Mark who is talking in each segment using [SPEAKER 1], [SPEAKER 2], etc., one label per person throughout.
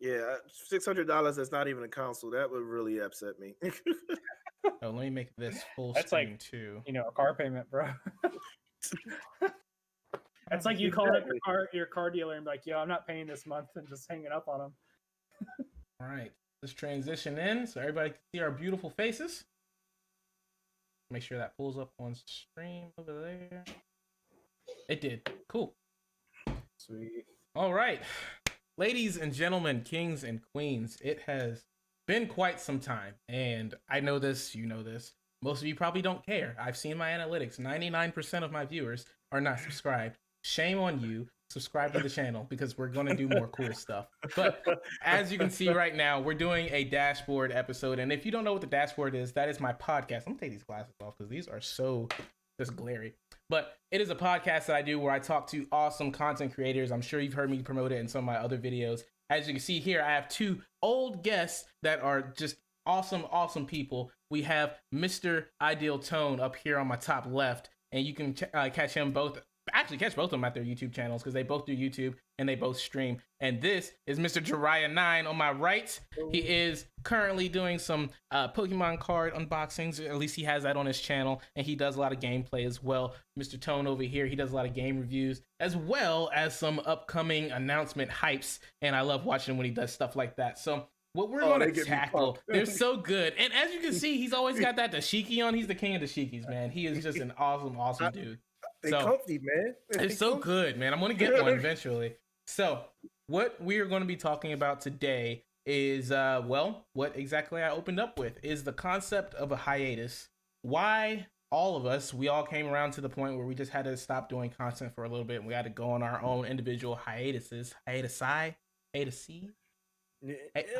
[SPEAKER 1] Yeah, $600. That's not even a console. That would really upset me.
[SPEAKER 2] Oh, let me make this full
[SPEAKER 3] That's
[SPEAKER 2] screen
[SPEAKER 3] like,
[SPEAKER 2] too.
[SPEAKER 3] a car payment, bro. That's like you calling up your car dealer and be like, yo, I'm not paying this month, and just hanging up on them.
[SPEAKER 2] All right, let's transition in so everybody can see our beautiful faces. Make sure that pulls up on stream over there. It did. Cool.
[SPEAKER 3] Sweet.
[SPEAKER 2] All right. Ladies and gentlemen, kings and queens, it has been quite some time. And I know this, you know this. Most of you probably don't care. I've seen my analytics. 99% of my viewers are not subscribed. Shame on you. Subscribe to the channel because we're going to do more cool stuff. But as you can see right now, we're doing a dashboard episode. And if you don't know what the dashboard is, that is my podcast. I'm going to take these glasses off because these are so just glary. But it is a podcast that I do where I talk to awesome content creators. I'm sure you've heard me promote it in some of my other videos. As you can see here, I have two old guests that are just awesome people. We have Mr. Idealtone up here on my top left, and you can catch him both. Actually, catch both of them at their YouTube channels because they both do YouTube and they both stream. And this is Mr. Jeraiya9 on my right. He is currently doing some Pokemon card unboxings. At least he has that on his channel, and he does a lot of gameplay as well. Mr. Tone over here, he does a lot of game reviews as well as some upcoming announcement hypes. And I love watching when he does stuff like that. So what we're going to tackle, they're so good. And as you can see, he's always got that dashiki on. He's the king of dashikis, man. He is just an awesome dude.
[SPEAKER 1] They comfy, man.
[SPEAKER 2] It's so good, man. I'm going to get one eventually. So what we are going to be talking about today is, what exactly I opened up with is the concept of a hiatus. Why all of us, we all came around to the point where we just had to stop doing content for a little bit and we had to go on our own individual hiatuses. Hiatusi?
[SPEAKER 1] Yeah,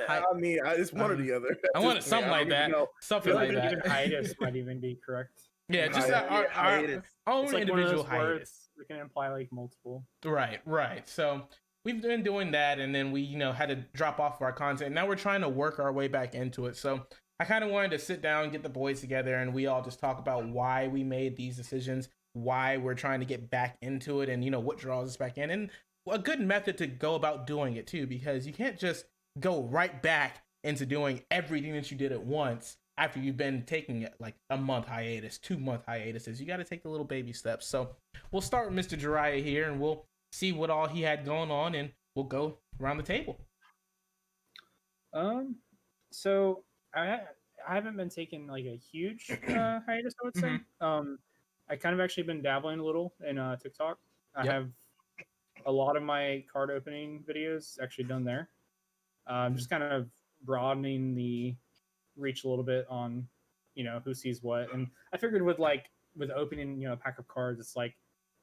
[SPEAKER 1] I mean, it's one or the other.
[SPEAKER 2] I wanted something like that. Something like that.
[SPEAKER 3] Even hiatus might even be correct.
[SPEAKER 2] Yeah, just our own
[SPEAKER 3] like
[SPEAKER 2] individual hiatus.
[SPEAKER 3] We can imply like multiple.
[SPEAKER 2] Right. So we've been doing that, and then we, had to drop off our content. Now we're trying to work our way back into it. So I kind of wanted to sit down, get the boys together, and we all just talk about why we made these decisions, why we're trying to get back into it, and what draws us back in, and a good method to go about doing it too, because you can't just go right back into doing everything that you did at once after you've been taking like a month hiatus, 2-month hiatuses. You got to take the little baby steps. So we'll start with Mr. Jeraiya here, and we'll see what all he had going on, and we'll go around the table.
[SPEAKER 3] So I haven't been taking like a huge hiatus, I would say. I kind of actually been dabbling a little in TikTok. I have a lot of my card opening videos actually done there. Just kind of broadening the reach a little bit on, who sees what. And I figured with opening, a pack of cards,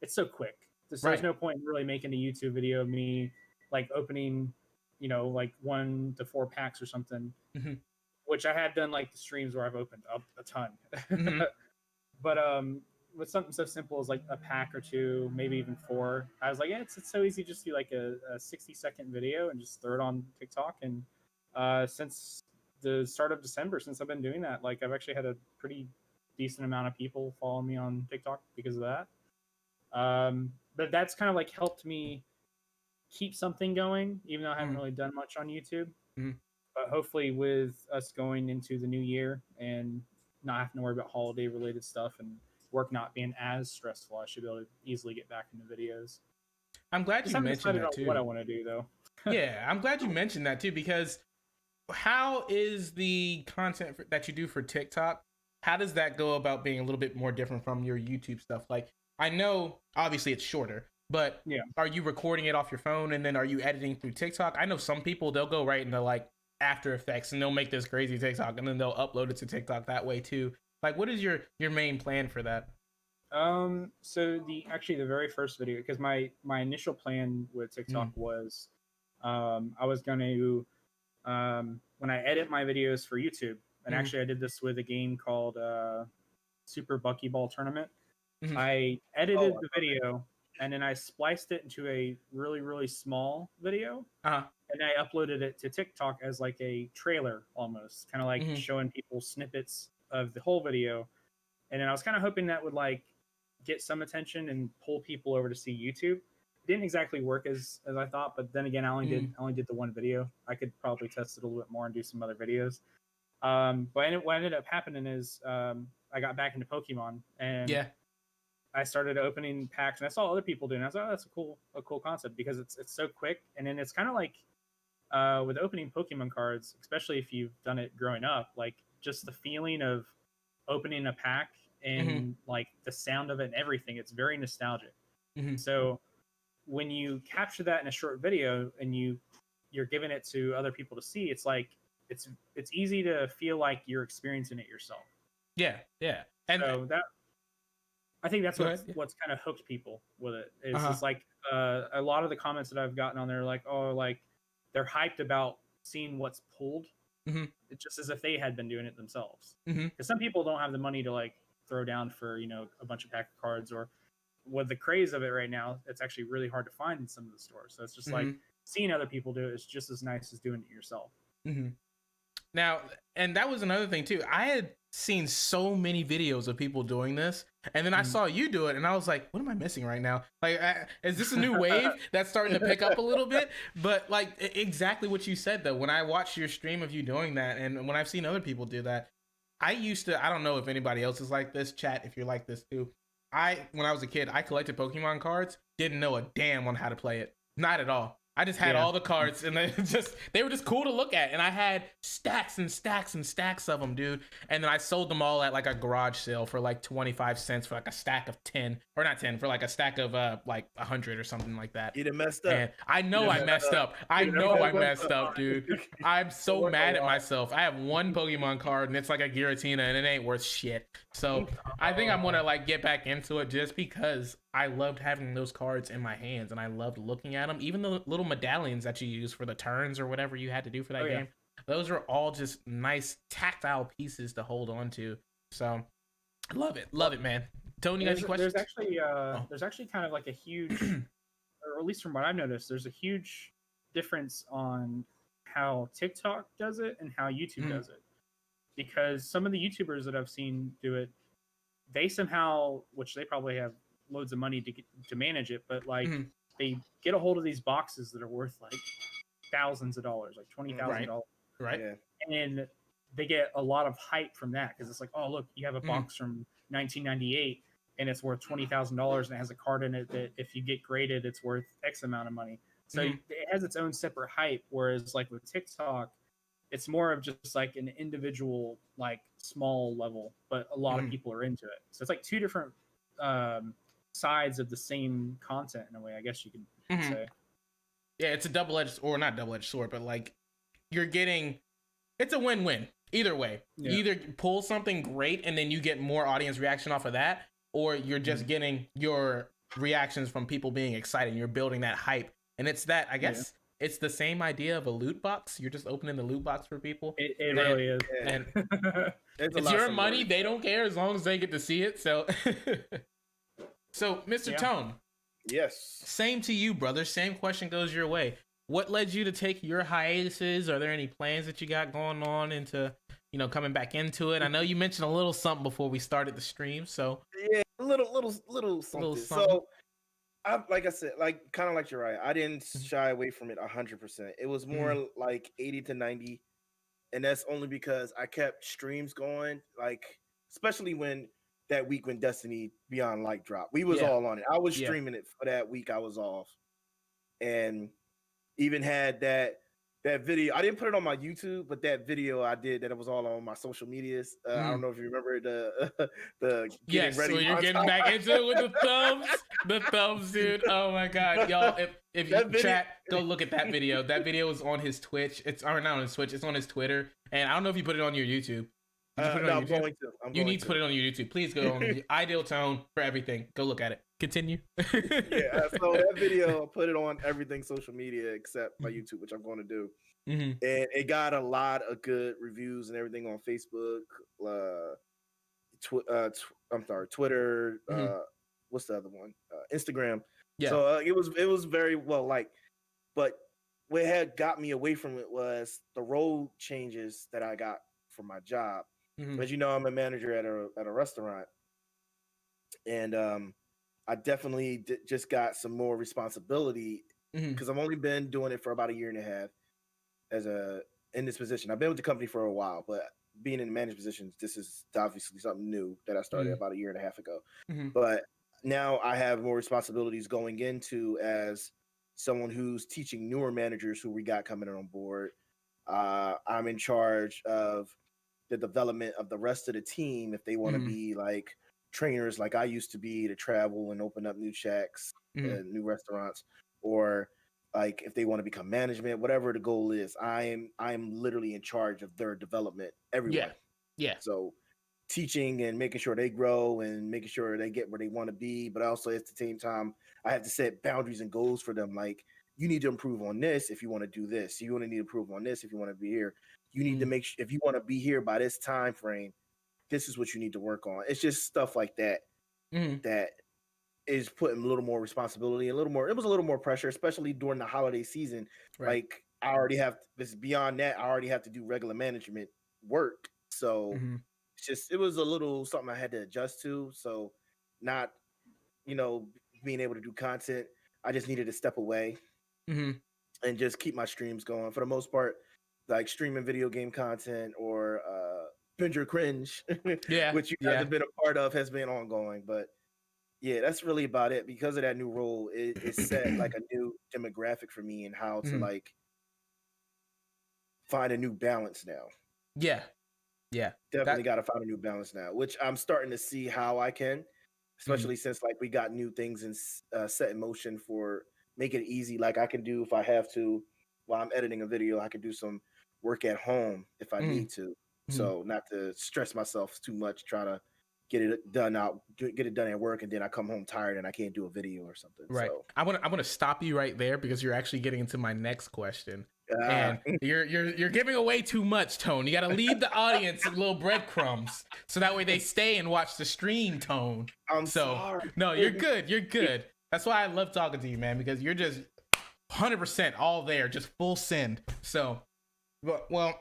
[SPEAKER 3] it's so quick. There's no point in really making a YouTube video of me like opening, like 1 to 4 packs or something, which I had done like the streams where I've opened up a ton. But with something so simple as like a pack or 2, maybe even 4, I was like, it's so easy just to do like a 60-second video and just throw it on TikTok. And since the start of December, since I've been doing that, like I've actually had a pretty decent amount of people follow me on TikTok because of that. But that's kind of like helped me keep something going, even though I haven't really done much on YouTube. But hopefully with us going into the new year and not having to worry about holiday related stuff and work not being as stressful, I should be able to easily get back into videos.
[SPEAKER 2] I'm glad you mentioned that too.
[SPEAKER 3] What I want to do though.
[SPEAKER 2] Yeah, I'm glad you mentioned that too, because how is the content that you do for TikTok, how does that go about being a little bit more different from your YouTube stuff? Like, I know obviously it's shorter, but are you recording it off your phone and then are you editing through TikTok? I know some people, they'll go right into like After Effects and they'll make this crazy TikTok and then they'll upload it to TikTok that way too. Like, what is your main plan for that?
[SPEAKER 3] So the very first video, because my initial plan with TikTok was I was going to when I edit my videos for YouTube, and actually I did this with a game called Super Buckyball Tournament. I edited the video and then I spliced it into a really, really small video. And I uploaded it to TikTok as like a trailer almost, kind of like showing people snippets of the whole video. And then I was kind of hoping that would like get some attention and pull people over to see YouTube. didn't exactly work as I thought. But then again, I only did the one video. I could probably test it a little bit more and do some other videos. But what ended up happening is I got back into Pokemon, and I started opening packs, and I saw other people doing it. I was like, oh, that's a cool concept, because it's so quick, and then it's kind of like with opening Pokemon cards, especially if you've done it growing up, like just the feeling of opening a pack and like the sound of it and everything, it's very nostalgic. So when you capture that in a short video and you're giving it to other people to see, it's like it's easy to feel like you're experiencing it yourself.
[SPEAKER 2] Yeah. And
[SPEAKER 3] so that, I think that's what's kind of hooked people with it. It's just like a lot of the comments that I've gotten on there, like, oh, like they're hyped about seeing what's pulled. It's just as if they had been doing it themselves. Because some people don't have the money to like throw down for, you know, a bunch of pack of cards, or with the craze of it right now, it's actually really hard to find in some of the stores. So it's just like seeing other people do it is just as nice as doing it yourself.
[SPEAKER 2] Now, and that was another thing too. I had seen so many videos of people doing this, and then I saw you do it, and I was like, what am I missing right now? Like, is this a new wave that's starting to pick up a little bit? But like exactly what you said though, when I watched your stream of you doing that, and when I've seen other people do that, I don't know if anybody else is like this, chat, if you're like this too. When I was a kid, I collected Pokemon cards, didn't know a damn on how to play it. Not at all. I just had all the cards, and they were just cool to look at, and I had stacks and stacks and stacks of them, dude. And then I sold them all at like a garage sale for like 25 cents for like a stack of 10, or not 10, for like a stack of like 100 or something like that.
[SPEAKER 1] You done messed up.
[SPEAKER 2] And I know I messed up. I know I messed up, dude. I'm so mad at myself. I have one Pokemon card, and it's like a Giratina, and it ain't worth shit. So I think I'm gonna like get back into it, just because I loved having those cards in my hands, and I loved looking at them. Even the little medallions that you use for the turns or whatever you had to do for that game, those are all just nice tactile pieces to hold on to. So love it, man. Tony, you got any questions?
[SPEAKER 3] There's actually kind of like a huge, or at least from what I've noticed, there's a huge difference on how TikTok does it and how YouTube does it. Because some of the YouTubers that I've seen do it, they somehow, which they probably have loads of money to manage it, but like they get a hold of these boxes that are worth like thousands of dollars, like $20,000,
[SPEAKER 2] right?
[SPEAKER 3] And they get a lot of hype from that, because it's like, oh, look, you have a box from 1998 and it's worth $20,000 and it has a card in it that if you get graded, it's worth X amount of money. So it has its own separate hype. Whereas like with TikTok, it's more of just like an individual, like small level, but a lot of people are into it. So it's like two different sides of the same content in a way, I guess you could say.
[SPEAKER 2] Yeah, it's a double-edged, or not double-edged sword, but like it's a win-win either way. You either pull something great and then you get more audience reaction off of that, or you're just getting your reactions from people being excited, and you're building that hype. And it's that, I guess, it's the same idea of a loot box. You're just opening the loot box for people.
[SPEAKER 3] It really is.
[SPEAKER 2] And it's your money. They don't care as long as they get to see it. So, so Mr. Tone.
[SPEAKER 1] Yes.
[SPEAKER 2] Same to you, brother. Same question goes your way. What led you to take your hiatuses? Are there any plans that you got going on into, coming back into it? I know you mentioned a little something before we started the stream. So
[SPEAKER 1] yeah, a little something. So like I said, like kind of like Jeraiya, I didn't shy away from it 100%. It was more like 80 to 90, and that's only because I kept streams going. Like especially when that week when Destiny Beyond Light dropped, we was all on it. I was streaming it for that week. I was off, and even had that video. I didn't put it on my YouTube, but that video I did that it was all on my social medias. I don't know if you remember the getting ready.
[SPEAKER 2] So you're getting back into it with the thumbs, dude. Oh my god, y'all! If you chat, go look at that video. That video is on his Twitch. It's not on his Twitch. It's on his Twitter. And I don't know if you put it on your YouTube.
[SPEAKER 1] I'm going to.
[SPEAKER 2] You need to put it on your YouTube. Please go on Idealtone for everything. Go look at it. Continue.
[SPEAKER 1] So that video, I put it on everything social media except my YouTube, which I'm going to do. And it got a lot of good reviews and everything on Facebook, Twitter. What's the other one? Instagram. Yeah. So it was very well liked. But what had got me away from it was the role changes that I got from my job. As you know, I'm a manager at a restaurant, and I definitely just got some more responsibility because I've only been doing it for about 1.5 years in this position. I've been with the company for a while, but being in the managed positions, this is obviously something new that I started about 1.5 years ago. But now I have more responsibilities going into as someone who's teaching newer managers who we got coming on board. I'm in charge of the development of the rest of the team if they want to be like trainers like I used to be, to travel and open up new shacks and new restaurants, or like if they want to become management, whatever the goal is. I'm literally in charge of their development, everyone.
[SPEAKER 2] Yeah.
[SPEAKER 1] So teaching and making sure they grow and making sure they get where they want to be, but also at the same time I have to set boundaries and goals for them. Like, you need to improve on this if you want to do this. You want to need to improve on this if you want to be here. You need to make sure, if you want to be here by this time frame, this is what you need to work on. It's just stuff like that that is putting a little more responsibility, it was a little more pressure, especially during the holiday season. Like, I already have this beyond that. I already have to do regular management work. So it was a little something I had to adjust to. So not, being able to do content, I just needed to step away and just keep my streams going. For the most part, like streaming video game content or binge or cringe, which you guys have been a part of, has been ongoing. But yeah, that's really about it. Because of that new role, it set like a new demographic for me and how to like find a new balance now. Definitely got to find a new balance now, which I'm starting to see how I can, especially since like we got new things in set in motion for make it easy. Like, I can do, if I have to, while I'm editing a video, I can do some work at home if I need to. So not to stress myself too much, try to get it done at work, and then I come home tired and I can't do a video or something.
[SPEAKER 2] Right.
[SPEAKER 1] So
[SPEAKER 2] I want to stop you right there because you're actually getting into my next question. And you're giving away too much, Tone. You got to leave the audience little breadcrumbs so that way they stay and watch the stream, Tone.
[SPEAKER 1] I'm sorry.
[SPEAKER 2] No, you're good. You're good. That's why I love talking to you, man, because you're just 100% all there, just full send. So, well,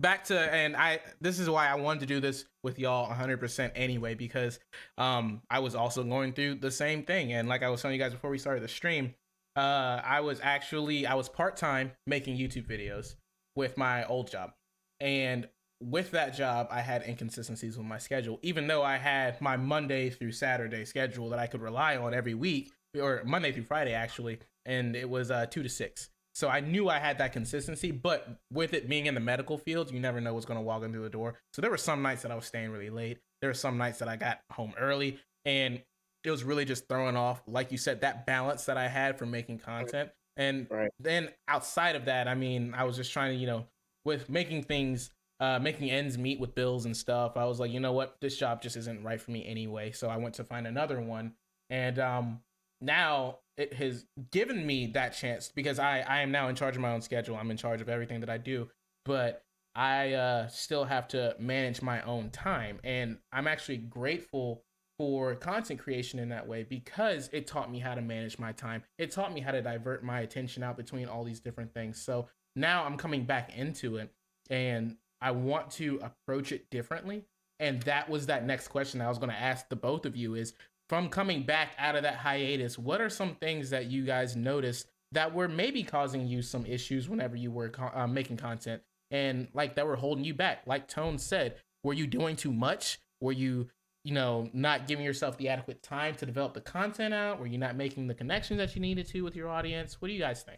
[SPEAKER 2] back to, and this is why I wanted to do this with y'all 100% anyway, because I was also going through the same thing. And like I was telling you guys before we started the stream, I was part-time making YouTube videos with my old job. And with that job, I had inconsistencies with my schedule, even though I had my Monday through Saturday schedule that I could rely on every week, or Monday through Friday, actually. And it was 2 to 6. So I knew I had that consistency, but with it being in the medical field, you never know what's going to walk into the door. So there were some nights that I was staying really late. There were some nights that I got home early, and it was really just throwing off, like you said, that balance that I had for making content. And then outside of that, I mean, I was just trying to, with making things, making ends meet with bills and stuff. I was like, you know what, this job just isn't right for me anyway. So I went to find another one. And now it has given me that chance because I am now in charge of my own schedule. I'm in charge of everything that I do, but I still have to manage my own time. And I'm actually grateful for content creation in that way because it taught me how to manage my time. It taught me how to divert my attention out between all these different things. So now I'm coming back into it and I want to approach it differently. And that was that next question I was going to ask the both of you is, from coming back out of that hiatus, what are some things that you guys noticed that were maybe causing you some issues whenever you were making content and like that were holding you back? Like Tone said, were you doing too much? Were you not giving yourself the adequate time to develop the content out? Were you not making the connections that you needed to with your audience? What do you guys think?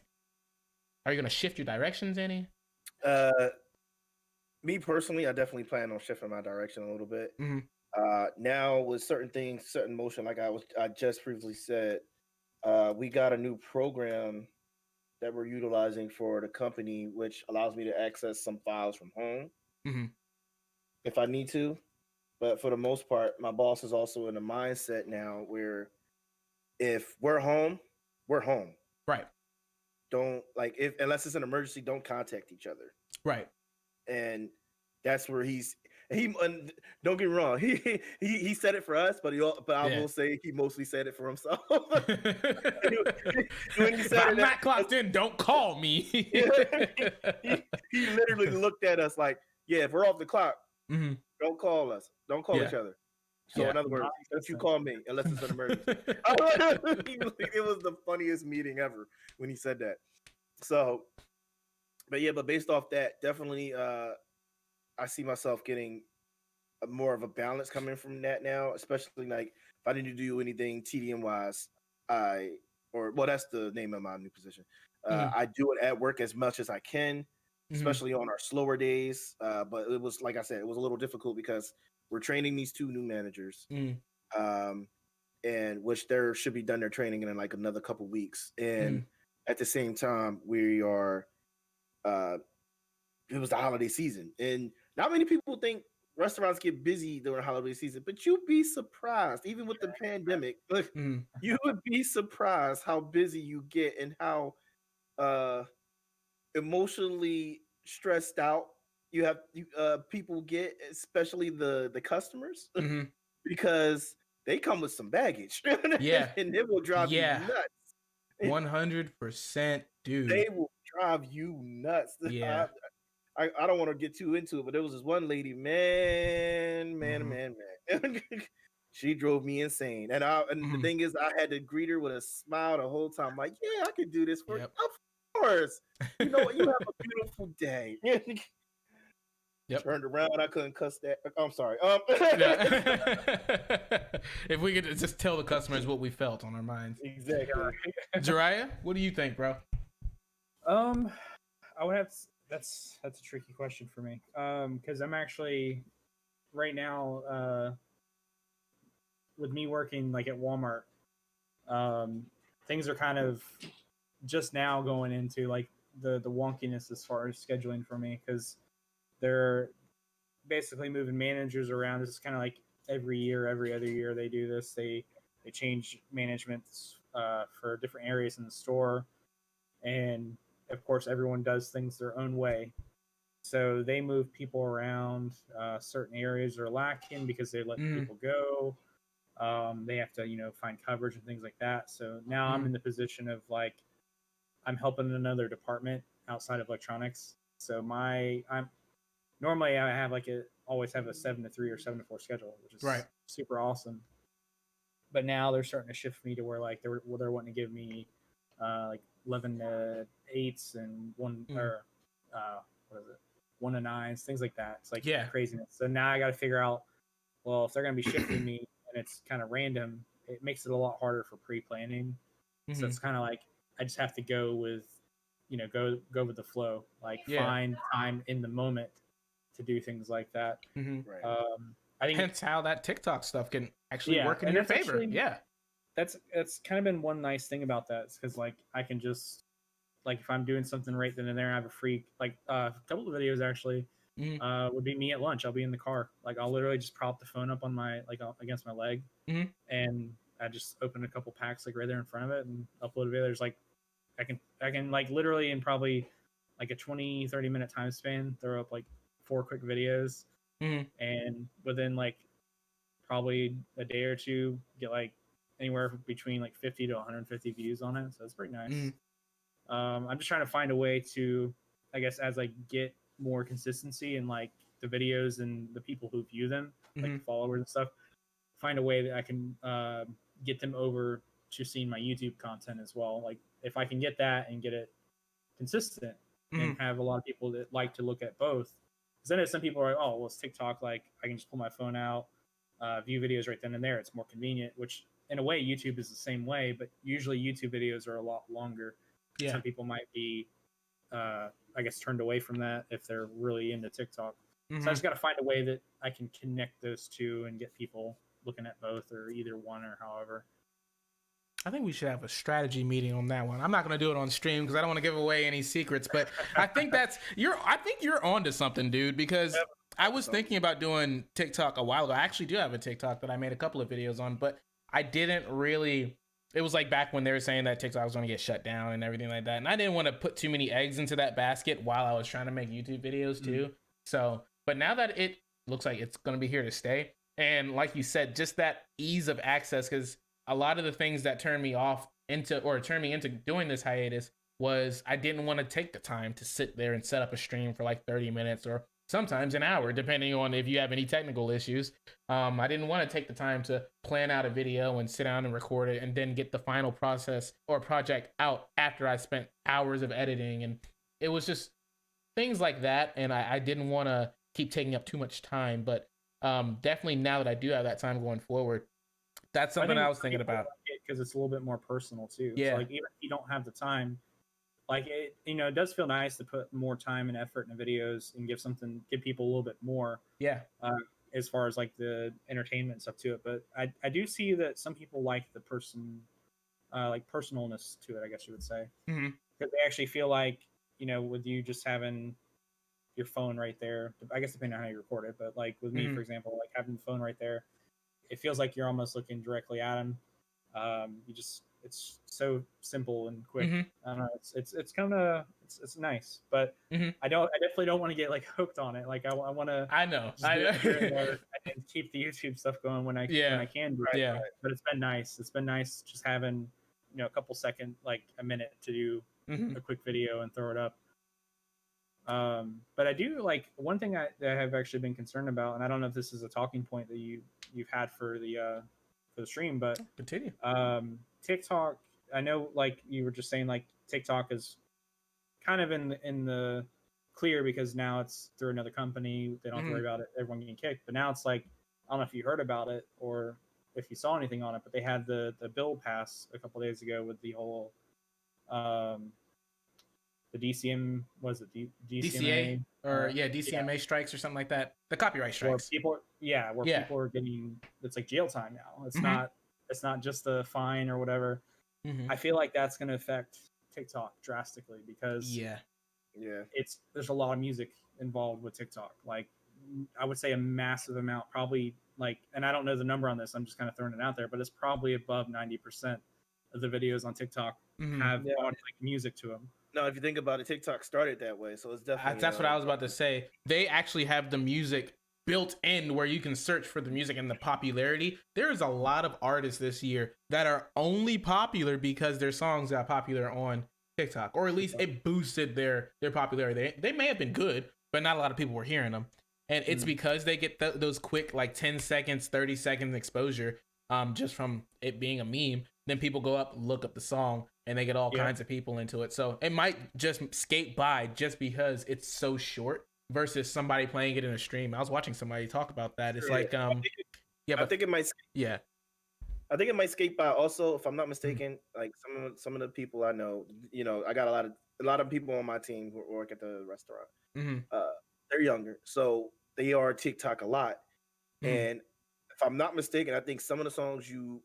[SPEAKER 2] Are you going to shift your directions any?
[SPEAKER 1] Me personally, I definitely plan on shifting my direction a little bit. Now with certain things, certain motion, like I just previously said, we got a new program that we're utilizing for the company, which allows me to access some files from home if I need to. But for the most part, my boss is also in a mindset now where if we're home, we're home.
[SPEAKER 2] Right.
[SPEAKER 1] Don't unless it's an emergency, don't contact each other.
[SPEAKER 2] Right.
[SPEAKER 1] And that's where he don't get me wrong, he said it for us, but I will say he mostly said it for himself. When he said
[SPEAKER 2] I'm not clocked in, don't call me.
[SPEAKER 1] he literally looked at us like, yeah, if we're off the clock, don't call us. Don't call each other. So
[SPEAKER 2] Yeah.
[SPEAKER 1] in other words, don't you call me unless it's an emergency. It was the funniest meeting ever when he said that. So, but based off that, definitely, I see myself getting more of a balance coming from that now, especially like if I need to do anything TDM wise, that's the name of my new position. I do it at work as much as I can, especially on our slower days. But it was, like I said, it was a little difficult because we're training these 2 new managers, and which there should be done their training in like another couple weeks. And at the same time, we are, it was the holiday season, and not many people think restaurants get busy during holiday season, but you'd be surprised, even with the pandemic, you would be surprised how busy you get and how emotionally stressed out people get, especially the customers, because they come with some baggage.
[SPEAKER 2] Yeah.
[SPEAKER 1] And it will drive you nuts.
[SPEAKER 2] 100%, dude.
[SPEAKER 1] They will drive you nuts.
[SPEAKER 2] Yeah.
[SPEAKER 1] I don't want to get too into it, but there was this one lady, man. She drove me insane. And the thing is, I had to greet her with a smile the whole time. Like, yeah, I can do this for you. Of course. You know what? You have a beautiful day. Turned around, I couldn't cuss that. I'm sorry.
[SPEAKER 2] If we could just tell the customers what we felt on our minds.
[SPEAKER 1] Exactly.
[SPEAKER 2] Jeraiya, what do you think, bro?
[SPEAKER 3] I would have that's a tricky question for me. Because I'm actually right now with me working like at Walmart, things are kind of just now going into like the wonkiness as far as scheduling for me, because they're basically moving managers around. This is kind of like every other year they do this. They change managements for different areas in the store, and of course everyone does things their own way. So they move people around. Certain areas are lacking because they let people go. They have to find coverage and things like that. So now I'm in the position of like I'm helping another department outside of electronics. So I'm normally I have always have a 7 to 3 or 7 to 4 schedule, which is super awesome. But now they're starting to shift me to where like they're wanting to give me like 11 to 8s and 1 or what is it, 1 to 9s, things like that. It's like craziness. So now I got to figure out, well, if they're going to be shifting me and it's kind of random, it makes it a lot harder for pre-planning. So it's kind of like I just have to go with go with the flow, like find time in the moment to do things like that. I think
[SPEAKER 2] hence how that TikTok stuff can actually work in your favor.
[SPEAKER 3] Actually, that's kind of been one nice thing about that, because like I can just like if I'm doing something right then and there, I have a free like a couple of videos actually would be me at lunch. I'll be in the car, like I'll literally just prop the phone up on my against my leg, and I just open a couple packs like right there in front of it and upload a video. There's like I can like literally in probably like a 20-30 minute time span throw up like 4 quick videos, and within like probably a day or two get like anywhere between like 50 to 150 views on it. So it's pretty nice. I'm just trying to find a way to, I guess, as I get more consistency in like the videos and the people who view them, like the followers and stuff, find a way that I can get them over to seeing my YouTube content as well. Like if I can get that and get it consistent and have a lot of people that like to look at both. Because then if some people are like, oh, well, it's TikTok, like I can just pull my phone out, view videos right then and there. It's more convenient, which in a way YouTube is the same way, but usually YouTube videos are a lot longer. Some people might be, I guess, turned away from that if they're really into TikTok. So I just got to find a way that I can connect those two and get people looking at both or either one or however.
[SPEAKER 2] I think we should have a strategy meeting on that one. I'm not going to do it on stream because I don't want to give away any secrets, but I think I think you're onto something, dude, because I was thinking about doing TikTok a while ago. I actually do have a TikTok that I made a couple of videos on, but I didn't really, it was like back when they were saying that TikTok was going to get shut down and everything like that. And I didn't want to put too many eggs into that basket while I was trying to make YouTube videos too. So, but now that it looks like it's going to be here to stay. And like you said, just that ease of access, because a lot of the things that turned me into doing this hiatus was I didn't want to take the time to sit there and set up a stream for like 30 minutes or sometimes an hour, depending on if you have any technical issues. I didn't want to take the time to plan out a video and sit down and record it and then get the final process or project out after I spent hours of editing. And it was just things like that. And I didn't want to keep taking up too much time. But definitely now that I do have that time going forward, that's something I was thinking about.
[SPEAKER 3] Because it's a little bit more personal too.
[SPEAKER 2] Yeah.
[SPEAKER 3] So like even if you don't have the time, like it, it does feel nice to put more time and effort into videos and give people a little bit more.
[SPEAKER 2] Yeah.
[SPEAKER 3] As far as like the entertainment stuff to it, but I do see that some people like the like personalness to it, I guess you would say, because they actually feel like with you just having your phone right there, I guess depending on how you record it, but like with me, for example, like having the phone right there, it feels like you're almost looking directly at him. It's so simple and quick. I don't know. It's kind of it's nice, but I definitely don't want to get like hooked on it. Like I want to.
[SPEAKER 2] I know.
[SPEAKER 3] And keep the YouTube stuff going when I can.
[SPEAKER 2] Yeah.
[SPEAKER 3] But it's been nice. It's been nice just having a couple seconds, like a minute to do a quick video and throw it up. But I do like one thing that I have actually been concerned about, and I don't know if this is a talking point that you've had for the stream, but
[SPEAKER 2] continue.
[SPEAKER 3] TikTok, I know like you were just saying, like TikTok is kind of in the clear because now it's through another company. They don't have to worry about it, everyone getting kicked. But now it's like, I don't know if you heard about it or if you saw anything on it, but they had the bill pass a couple days ago with the whole the DCM, was it DCMA?
[SPEAKER 2] DCMA strikes or something like that. The copyright strikes.
[SPEAKER 3] People are getting, it's like jail time now. It's not just a fine or whatever. I feel like that's going to affect TikTok drastically because there's a lot of music involved with TikTok. Like I would say a massive amount, probably like, and I don't know the number on this, I'm just kind of throwing it out there, but it's probably above 90% of the videos on TikTok have like music to them.
[SPEAKER 1] No, if you think about it, TikTok started that way, so it's definitely.
[SPEAKER 2] That's what I was about to say. They actually have the music built in where you can search for the music and the popularity. There's a lot of artists this year that are only popular because their songs got popular on TikTok, or at least it boosted their popularity. They may have been good, but not a lot of people were hearing them. And it's because they get those quick, like 10 seconds, 30 seconds exposure just from it being a meme. Then people go up, look up the song, and they get all kinds of people into it. So it might just skate by just because it's so short versus somebody playing it in a stream. I was watching somebody talk about that. It's like,
[SPEAKER 1] I think it might.
[SPEAKER 2] Yeah.
[SPEAKER 1] I think it might skate by. Also, if I'm not mistaken, like some of the people I know, I got a lot of people on my team who work at the restaurant. They're younger, so they are TikTok a lot. And if I'm not mistaken, I think some of the songs you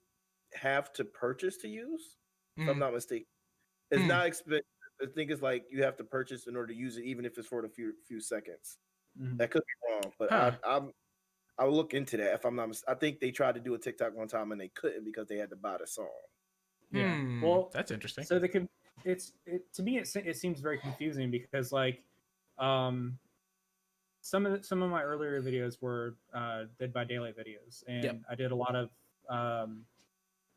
[SPEAKER 1] have to purchase to use. If I'm not mistaken, it's not expensive. I think it's like you have to purchase in order to use it, even if it's for the few seconds. That could be wrong, but I'll look into that. If I'm not, I think they tried to do a TikTok one time and they couldn't because they had to buy the song.
[SPEAKER 3] Yeah, well,
[SPEAKER 2] that's interesting.
[SPEAKER 3] So to me it seems very confusing because like some of my earlier videos were Dead by Daylight videos, and I did a lot of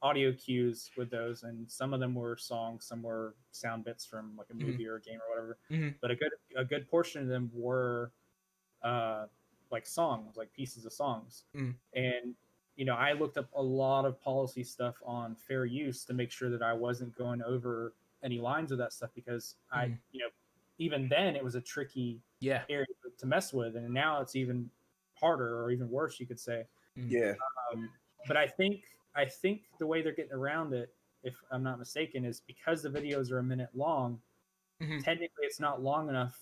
[SPEAKER 3] audio cues with those, and some of them were songs, some were sound bits from like a movie or a game or whatever. But a good portion of them were like songs, like pieces of songs. And I looked up a lot of policy stuff on fair use to make sure that I wasn't going over any lines of that stuff because I even then it was a tricky area to mess with, and now it's even harder or even worse, you could say. But I think the way they're getting around it, if I'm not mistaken, is because the videos are a minute long. Technically, it's not long enough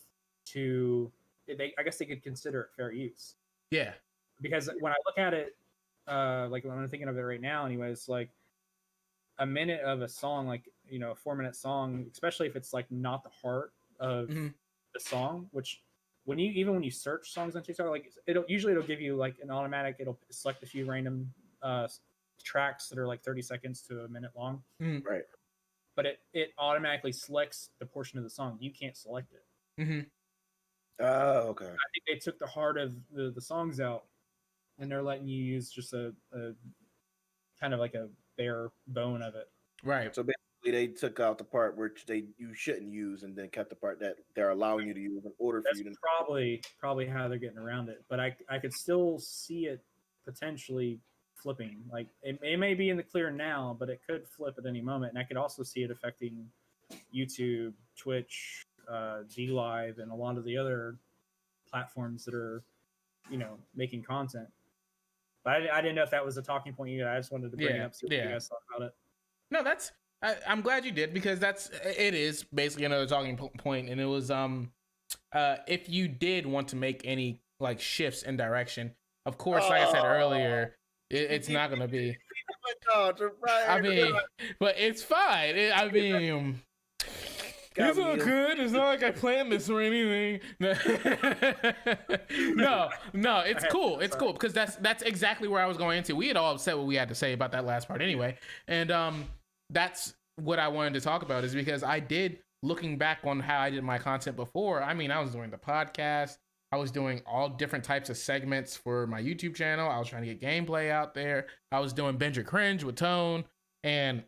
[SPEAKER 3] to. I guess they could consider it fair use. Yeah. Because when I look at it, like when I'm thinking of it right now, anyways, like a minute of a song, like a 4-minute song, especially if it's like not the heart of the song, which when you search songs on TikTok, like it'll give you like an automatic. It'll select a few random tracks that are like 30 seconds to a minute long.
[SPEAKER 1] Right.
[SPEAKER 3] But it automatically selects the portion of the song. You can't select it.
[SPEAKER 1] Oh, okay.
[SPEAKER 3] I think they took the heart of the songs out, and they're letting you use just a kind of like a bare bone of it.
[SPEAKER 2] Right.
[SPEAKER 1] So basically, they took out the part where you shouldn't use, and then kept the part that they're allowing you to use in order for
[SPEAKER 3] That's
[SPEAKER 1] you to.
[SPEAKER 3] probably how they're getting around it. But I could still see it potentially flipping. Like it may be in the clear now, but it could flip at any moment. And I could also see it affecting YouTube, Twitch, D Live, and a lot of the other platforms that are, making content. But I didn't know if that was a talking point either. I just wanted to bring it up, see what you guys thought about it.
[SPEAKER 2] No, I'm glad you did, because it is basically another talking point, and it was if you did want to make any like shifts in direction, of course, like I said earlier, it's not gonna be. I mean, but it's fine. It's all good. It's not like I planned this or anything. No, it's cool. It's cool, because that's exactly where I was going into. We had all said what we had to say about that last part anyway, and that's what I wanted to talk about, is because I did, looking back on how I did my content before. I mean, I was doing the podcast. I was doing all different types of segments for my YouTube channel. I was trying to get gameplay out there. I was doing Binge or Cringe with Tone, and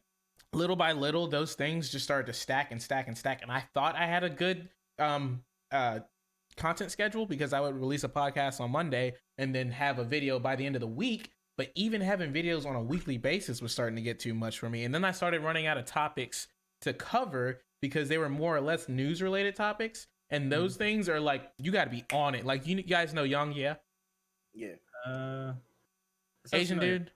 [SPEAKER 2] little by little, those things just started to stack and stack and stack. And I thought I had a good content schedule, because I would release a podcast on Monday and then have a video by the end of the week. But even having videos on a weekly basis was starting to get too much for me. And then I started running out of topics to cover, because they were more or less news related topics. And those things are like, you got to be on it. Like, you guys know Young, yeah? Asian dude.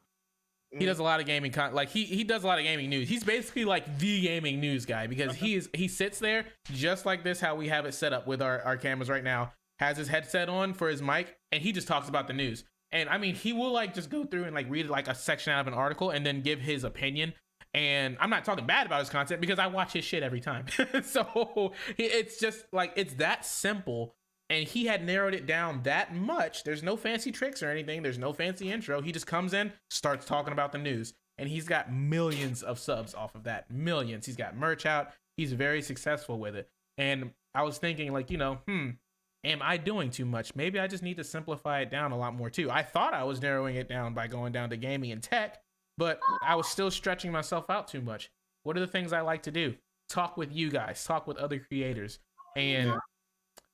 [SPEAKER 2] He does a lot of gaming like he does a lot of gaming news. He's basically like the gaming news guy, because he sits there just like this, how we have it set up with our cameras right now, has his headset on for his mic, and he just talks about the news. And I mean, he will like just go through and like read like a section out of an article and then give his opinion. And I'm not talking bad about his content, because I watch his shit every time. So it's just like, it's that simple. And he had narrowed it down that much. There's no fancy tricks or anything. There's no fancy intro. He just comes in, starts talking about the news. And he's got millions of subs off of that. Millions. He's got merch out. He's very successful with it. And I was thinking like, am I doing too much? Maybe I just need to simplify it down a lot more too. I thought I was narrowing it down by going down to gaming and tech, but I was still stretching myself out too much. What are the things I like to do? Talk with you guys, talk with other creators, and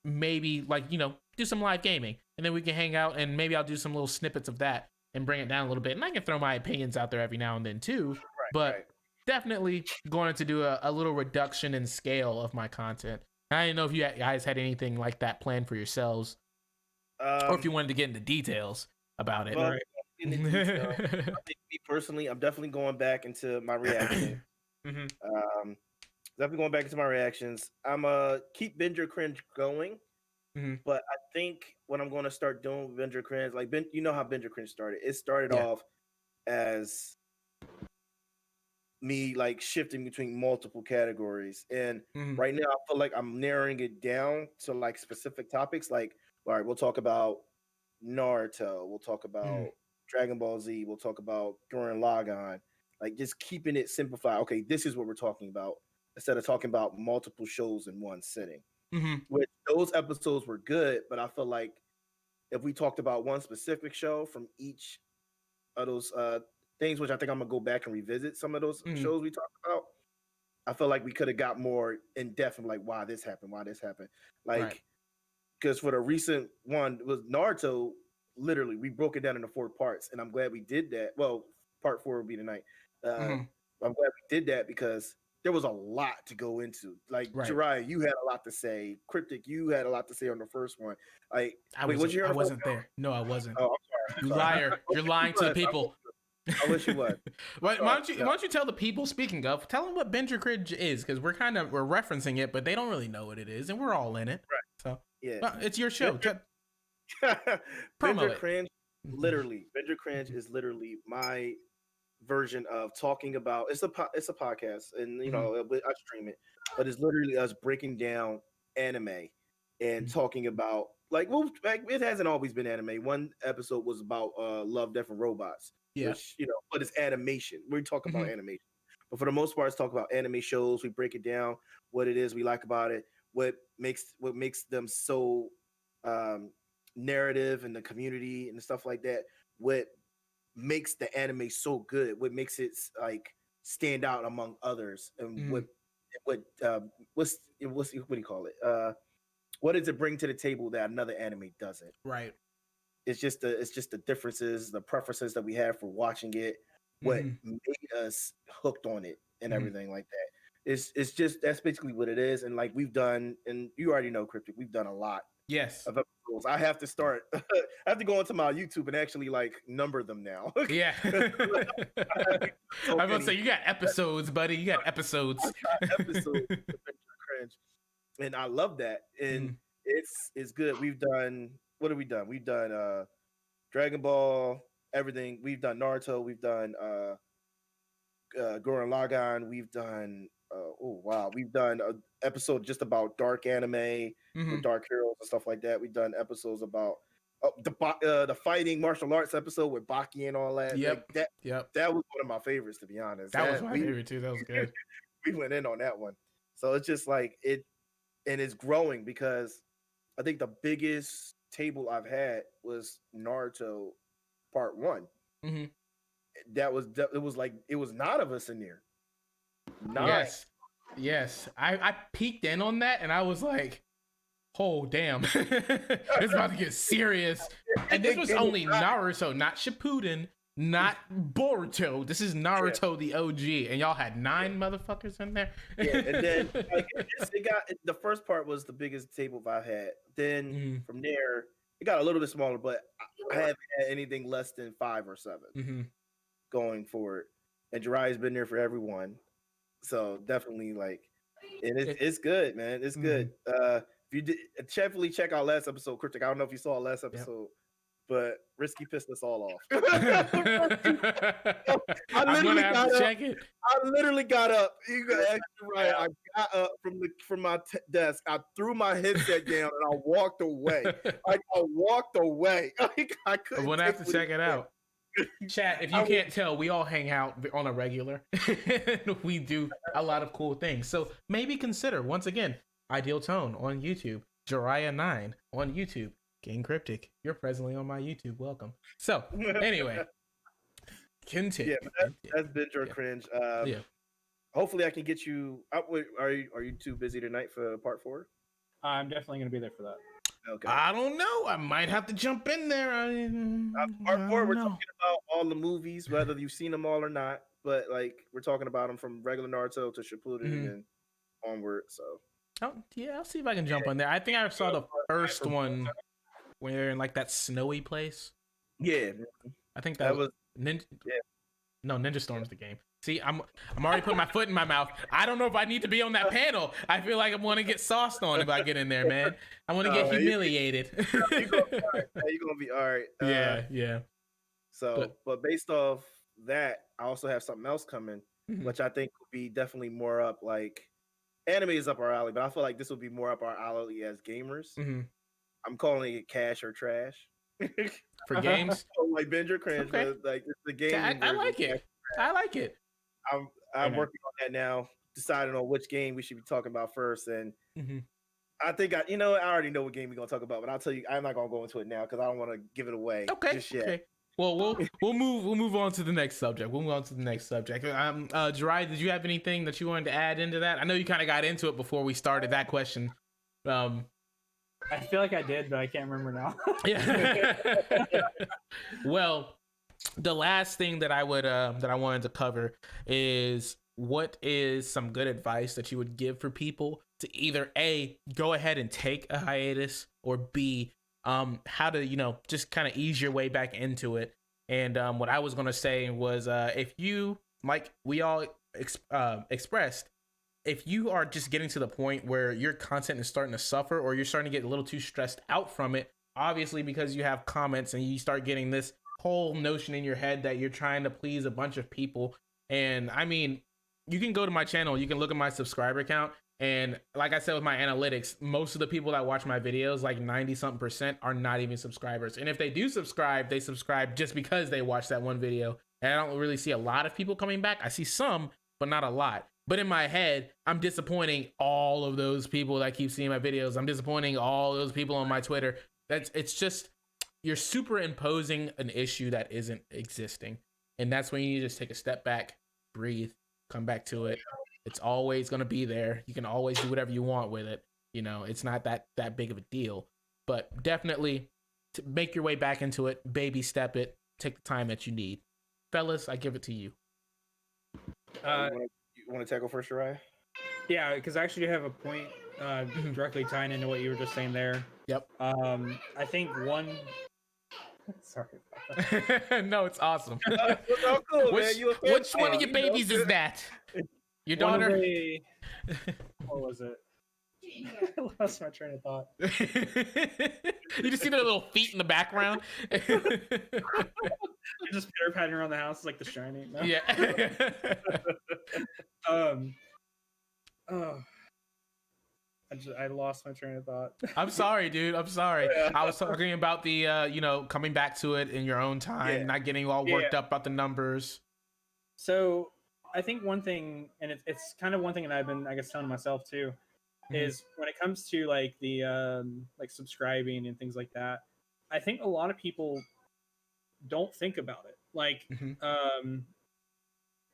[SPEAKER 2] maybe like, do some live gaming, and then we can hang out, and maybe I'll do some little snippets of that and bring it down a little bit. And I can throw my opinions out there every now and then too, definitely going to do a little reduction in scale of my content. I didn't know if you guys had anything like that planned for yourselves, or if you wanted to get into details about it.
[SPEAKER 1] Well, I think me personally, I'm definitely going back into my reaction. Definitely going back into my reactions. I'm keep Binge or Cringe going, but I think what I'm going to start doing with Binge or Cringe, like you know how Binge or Cringe started. It started off as me like shifting between multiple categories, and right now I feel like I'm narrowing it down to like specific topics. Like, all right, we'll talk about Naruto, we'll talk about Dragon Ball Z, we'll talk about Gurren Lagann. Like, just keeping it simplified. Okay, this is what we're talking about, instead of talking about multiple shows in one sitting. Which those episodes were good, but I feel like if we talked about one specific show from each of those things, which I think I'm gonna go back and revisit some of those shows we talked about, I feel like we could have got more in depth and like why this happened. Like, because for the recent one, it was Naruto. Literally, we broke it down into 4 parts, and I'm glad we did that. Well, part 4 will be tonight. I'm glad we did that, because there was a lot to go into. Like, Jeraiya, you had a lot to say. Cryptic, you had a lot to say on the first one. Like,
[SPEAKER 2] I wasn't there. No, I wasn't.
[SPEAKER 1] Oh, I'm sorry.
[SPEAKER 2] You liar! You're lying to the people.
[SPEAKER 1] I wish you would.
[SPEAKER 2] Why don't you tell the people? Speaking of, tell them what Binge or Cringe is, because we're referencing it, but they don't really know what it is, and we're all in it. Right. So well, it's your show.
[SPEAKER 1] Binge or Cringe, Binge or Cringe is literally my version of talking about. It's a podcast, and I stream it, but it's literally us breaking down anime and talking about like it hasn't always been anime. One episode was about Love, Death, and Robots. Which, but it's animation. We talk about animation, but for the most part, it's talk about anime shows. We break it down, what it is we like about it, what makes them so narrative and the community and stuff like that. What makes the anime so good? What makes it like stand out among others, and what do you call it? What does it bring to the table that another anime doesn't?
[SPEAKER 2] Right.
[SPEAKER 1] It's just the differences, the preferences that we have for watching it, what made us hooked on it, and everything like that. It's just that's basically what it is. And like we've done, and you already know, Cryptic, we've done a lot.
[SPEAKER 2] Yes.
[SPEAKER 1] Of episodes. I have to start. I have to go into my YouTube and actually like number them now.
[SPEAKER 2] Yeah. I was gonna say you got episodes, buddy. You got episodes.
[SPEAKER 1] Episodes. Cringe. And I love that. And it's good. We've done, what have we done? We've done Dragon Ball, everything. We've done Naruto. We've done Gurren Lagann. We've done we've done an episode just about dark anime with Dark Heroes and stuff like that. We've done episodes about the fighting martial arts episode with Baki and all that.
[SPEAKER 2] Yep.
[SPEAKER 1] Like that was one of my favorites, to be honest.
[SPEAKER 2] That was my favorite too. That was good.
[SPEAKER 1] We went in on that one. So it's just like it, and it's growing because I think the biggest table I've had was Naruto Part 1. It was 9 of us in there. 9.
[SPEAKER 2] Yes. I peeked in on that and I was like, oh damn, it's about to get serious. And this was only Naruto, not Shippuden, not Boruto. This is Naruto the OG, and y'all had 9 motherfuckers in there.
[SPEAKER 1] Yeah, and then like it got the first part was the biggest table I've had. Then from there, it got a little bit smaller, but I haven't had anything less than 5 or 7 going forward. And Jiraiya's been there for everyone, so definitely like, and it's good, man. It's good. If you did, definitely check out last episode, Cryptic. I don't know if you saw last episode. But Risky pissed us all off. I literally got up. You got actually right. I got up from my desk. I threw my headset down and I walked away. Like I walked away. Like I couldn't.
[SPEAKER 2] I'm gonna have to check it out. Chat, if you can't tell, we all hang out on a regular. We do a lot of cool things. So maybe consider once again Idealtone on YouTube, Jeraiya9 on YouTube. King Cryptic, you're presently on my YouTube. Welcome. So, anyway, continue.
[SPEAKER 1] Yeah, that's binge or cringe. Hopefully, I can get you. Are you too busy tonight for part 4?
[SPEAKER 3] I'm definitely going to be there for that.
[SPEAKER 1] Okay.
[SPEAKER 2] I don't know. I might have to jump in there.
[SPEAKER 1] Part 4, we're talking about all the movies, whether you've seen them all or not. But like, we're talking about them from regular Naruto to Shippuden and onward. So.
[SPEAKER 2] Oh yeah, I'll see if I can jump on there. I think I saw the first one. When they're in like that snowy place.
[SPEAKER 1] Yeah.
[SPEAKER 2] I think that was Ninja. Yeah. No, Ninja Storm's the game. See, I'm already putting my foot in my mouth. I don't know if I need to be on that panel. I feel like I want to get sauced on if I get in there, man. I want to get humiliated.
[SPEAKER 1] You're gonna be all right.
[SPEAKER 2] Yeah.
[SPEAKER 1] So, but based off that, I also have something else coming, which I think will be definitely more up like anime is up our alley, but I feel like this will be more up our alley as gamers. I'm calling it cash or trash
[SPEAKER 2] for games.
[SPEAKER 1] Like binge or cringe, but like it's the game.
[SPEAKER 2] I like it. I like it.
[SPEAKER 1] I'm working on that now, deciding on which game we should be talking about first. And I think I already know what game we're gonna talk about, but I'll tell you, I'm not gonna go into it now because I don't want to give it away just yet. Okay.
[SPEAKER 2] Well, we'll move on to the next subject. Jiraiya, did you have anything that you wanted to add into that? I know you kind of got into it before we started that question.
[SPEAKER 3] I feel like I did, but I can't remember now.
[SPEAKER 2] Yeah. Well, the last thing that I wanted to cover is what is some good advice that you would give for people to either A, go ahead and take a hiatus, or B, how to, just kind of ease your way back into it. And what I was going to say was if you, like we all expressed, if you are just getting to the point where your content is starting to suffer, or you're starting to get a little too stressed out from it, obviously because you have comments and you start getting this whole notion in your head that you're trying to please a bunch of people. And I mean, you can go to my channel, you can look at my subscriber count. And like I said, with my analytics, most of the people that watch my videos, like 90-something%, are not even subscribers. And if they do subscribe, they subscribe just because they watched that one video. And I don't really see a lot of people coming back. I see some, but not a lot. But in my head, I'm disappointing all of those people that keep seeing my videos. I'm disappointing all those people on my Twitter. It's just, you're superimposing an issue that isn't existing. And that's when you just take a step back, breathe, come back to it. It's always going to be there. You can always do whatever you want with it. You know, it's not that big of a deal. But definitely to make your way back into it, baby step it, take the time that you need. Fellas, I give it to you.
[SPEAKER 1] You want to tackle first, Jeraiya?
[SPEAKER 3] Yeah, because I actually have a point directly tying into what you were just saying there.
[SPEAKER 2] Yep.
[SPEAKER 3] I think one. Sorry about
[SPEAKER 2] that. No, it's awesome.
[SPEAKER 1] Oh, cool,
[SPEAKER 2] which one of your babies is that? Your daughter?
[SPEAKER 3] What was it? I lost my train of thought.
[SPEAKER 2] You just see their little feet in the background.
[SPEAKER 3] You're just pitter patting around the house. It's like The Shining. No?
[SPEAKER 2] Yeah.
[SPEAKER 3] I lost my train of thought.
[SPEAKER 2] I'm sorry, dude. I'm sorry. I was talking about the, coming back to it in your own time, not getting all worked up about the numbers.
[SPEAKER 3] So I think one thing, and it's kind of one thing that I've been, I guess, telling myself too, is when it comes to like the like subscribing and things like that, I think a lot of people don't think about it. Like,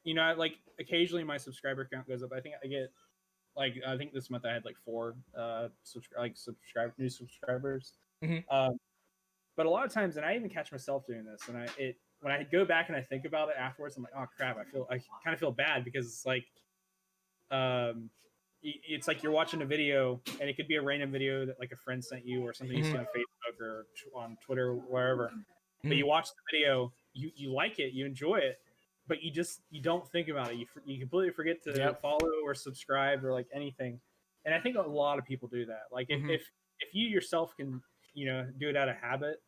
[SPEAKER 3] like occasionally my subscriber count goes up. I think I get I think this month I had like 4 new subscribers. But a lot of times, and I even catch myself doing this, and when I go back and I think about it afterwards, I'm like, oh crap, I kind of feel bad because it's like, it's like you're watching a video and it could be a random video that like a friend sent you or something you see on Facebook or on Twitter or wherever. But you watch the video, you like it, you enjoy it, but you don't think about it. You completely forget to follow or subscribe or like anything. And I think a lot of people do that. Like if you yourself can, do it out of habit,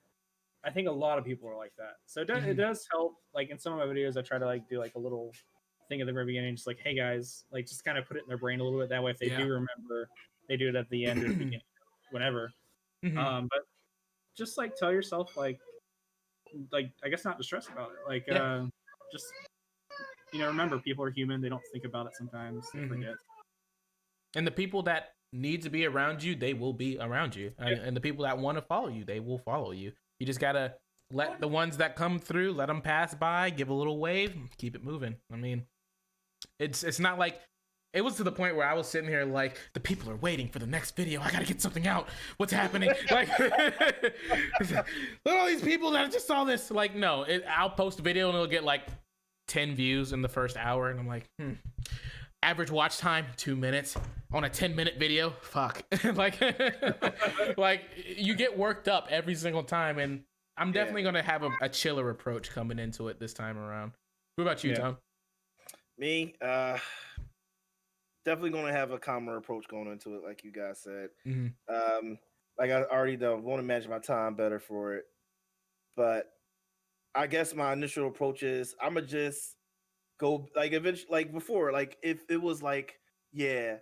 [SPEAKER 3] I think a lot of people are like that. So it does help. Like in some of my videos, I try to like do like a little thing at the very beginning, just like, hey guys, like just kind of put it in their brain a little bit. That way, if they do remember, they do it at the end or the beginning, whenever. But just like tell yourself like I guess not to stress about it. Like just remember, people are human. They don't think about it sometimes. They forget.
[SPEAKER 2] And the people that need to be around you, they will be around you. And the people that want to follow you, they will follow you. You just gotta let the ones that come through, let them pass by, give a little wave, keep it moving. I mean, it's not like it was to the point where I was sitting here like, the people are waiting for the next video. I gotta get something out. What's happening? Like, look at all these people that just saw this. Like, no, I'll post a video and it'll get like 10 views in the first hour, and I'm like, average watch time 2 minutes on a 10-minute video. Fuck. like you get worked up every single time, and I'm definitely gonna have a chiller approach coming into it this time around. What about you, Tom?
[SPEAKER 1] Me, definitely gonna have a calmer approach going into it, like you guys said. Like I already want to manage my time better for it, but I guess my initial approach is I'm gonna just go like eventually, like before, like if it was like, I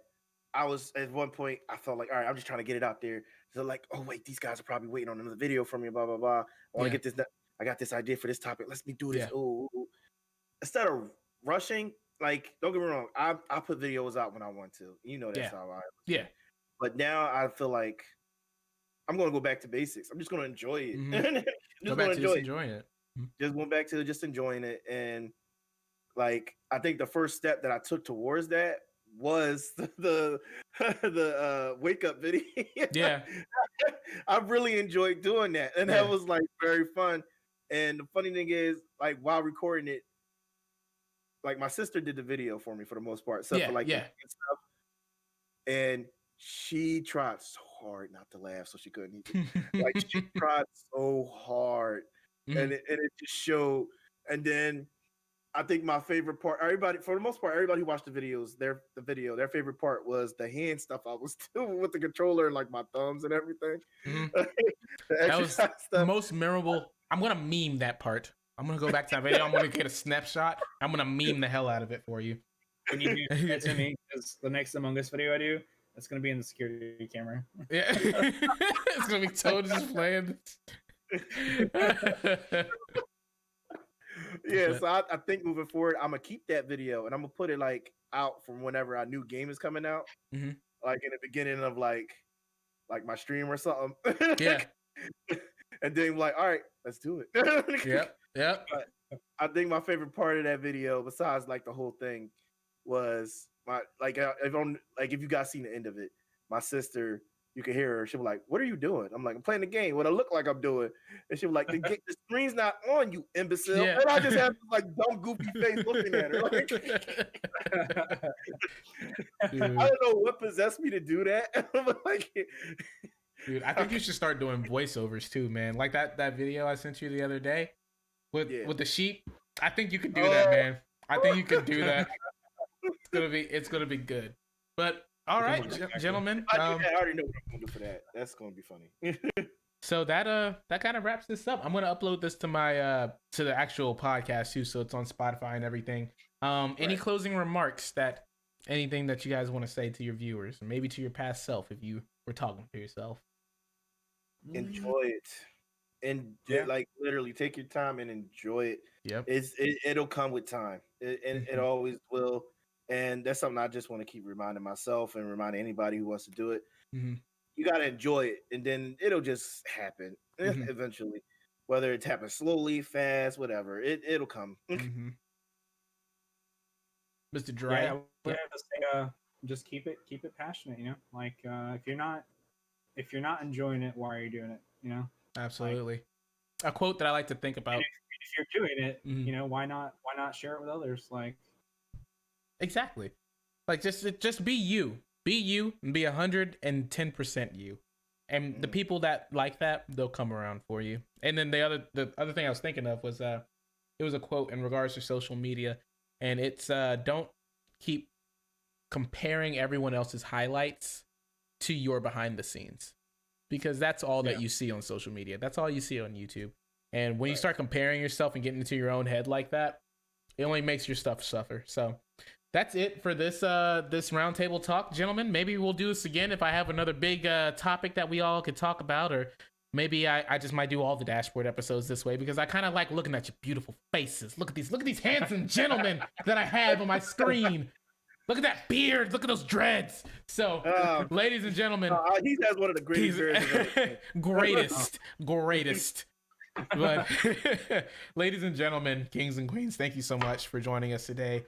[SPEAKER 1] was at one point I felt like, all right, I'm just trying to get it out there. So like, oh wait, these guys are probably waiting on another video from me, blah blah blah. I want to get this. I got this idea for this topic. Let's me do this. Ooh. Instead of rushing, like don't get me wrong, I put videos out when I want to. That's how I. But now I feel like I'm gonna go back to basics. I'm just gonna enjoy it.
[SPEAKER 2] Go back to just enjoying it.
[SPEAKER 1] Just went back to just enjoying it, and like I think the first step that I took towards that was the wake up video. I really enjoyed doing that, and that was like very fun. And the funny thing is, like while recording it, like my sister did the video for me for the most part, stuff and stuff, and she tried so hard not to laugh, so she couldn't even. Like she tried so hard. And it just showed. And then I think my favorite part, for the most part, everybody who watched the videos, their favorite part was the hand stuff I was doing with the controller and like my thumbs and everything.
[SPEAKER 2] That was the most memorable. I'm gonna meme that part. I'm gonna go back to that video. I'm gonna get a snapshot. I'm gonna meme the hell out of it for you.
[SPEAKER 3] When you do that to me, because the next Among Us video I do, it's gonna be in the security camera.
[SPEAKER 2] Yeah, it's gonna be Toad just playing.
[SPEAKER 1] So I think moving forward, I'm gonna keep that video and I'm gonna put it like out from whenever a new game is coming out, like in the beginning of like my stream or something. And then like, all right, let's do it.
[SPEAKER 2] Yep.
[SPEAKER 1] But I think my favorite part of that video, besides like the whole thing, was if you guys seen the end of it, my sister, you can hear her. She'll be like, "What are you doing?" I'm like, "I'm playing the game. What I look like I'm doing." And she'll be like, "The screen's not on, you imbecile."
[SPEAKER 2] Yeah.
[SPEAKER 1] And I just have this like dumb, goofy face looking at her. Like, I don't know what possessed me to do that. But like,
[SPEAKER 2] dude, I think you should start doing voiceovers too, man. Like that video I sent you the other day with the sheep. I think you could do that, man. I think you could do that. It's gonna be good. But all right, gentlemen.
[SPEAKER 1] I already know what I'm gonna do for that. That's gonna be funny.
[SPEAKER 2] So that kind of wraps this up. I'm gonna upload this to my to the actual podcast too, so it's on Spotify and everything. Any closing remarks anything that you guys want to say to your viewers, or maybe to your past self if you were talking to yourself?
[SPEAKER 1] Enjoy it. And like literally take your time and enjoy it.
[SPEAKER 2] Yep.
[SPEAKER 1] It'll come with time. It always will. And that's something I just want to keep reminding myself and reminding anybody who wants to do it.
[SPEAKER 2] Mm-hmm.
[SPEAKER 1] You got to enjoy it, and then it'll just happen eventually. Whether it happens slowly, fast, whatever, it'll come.
[SPEAKER 2] Mm-hmm. Mr. Jeraiya,
[SPEAKER 3] I have to say, just keep it passionate. You know, like if you're not enjoying it, why are you doing it? You know,
[SPEAKER 2] absolutely. Like, a quote that I like to think about:
[SPEAKER 3] if you're doing it, you know, why not share it with others? Like,
[SPEAKER 2] exactly. Like just be you. Be you and be 110% you. And the people that like that, they'll come around for you. And then the other thing I was thinking of was it was a quote in regards to social media, and it's don't keep comparing everyone else's highlights to your behind the scenes, because that's all that you see on social media. That's all you see on YouTube. And when you start comparing yourself and getting into your own head like that, it only makes your stuff suffer. So that's it for this roundtable talk, gentlemen. Maybe we'll do this again if I have another big topic that we all could talk about, or maybe I just might do all the dashboard episodes this way, because I kind of like looking at your beautiful faces. Look at these handsome gentlemen that I have on my screen. Look at that beard. Look at those dreads. So, ladies and gentlemen,
[SPEAKER 1] he has one of the greatest beards.
[SPEAKER 2] greatest. But, ladies and gentlemen, kings and queens, thank you so much for joining us today.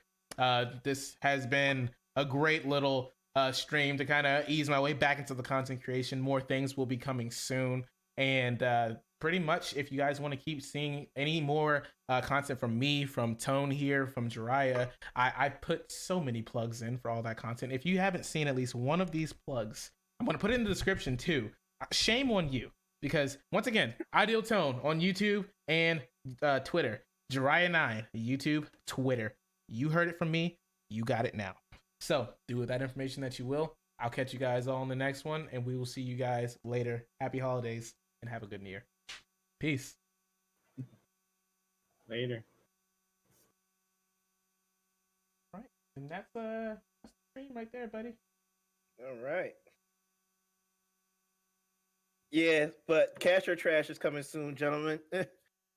[SPEAKER 2] This has been a great little stream to kind of ease my way back into the content creation. More things will be coming soon. And pretty much, if you guys want to keep seeing any more content from me, from Tone here, from Jeraiya, I put so many plugs in for all that content. If you haven't seen at least one of these plugs, I'm going to put it in the description too. Shame on you. Because once again, Idealtone on YouTube and Twitter. Jeraiya9, YouTube, Twitter. You heard it from me. You got it now. So do with that information that you will. I'll catch you guys all in the next one, and we will see you guys later. Happy holidays and have a good New Year. Peace.
[SPEAKER 3] Later.
[SPEAKER 2] All right. And that's the stream right there, buddy.
[SPEAKER 1] All right. Yeah, but Cash or Trash is coming soon, gentlemen.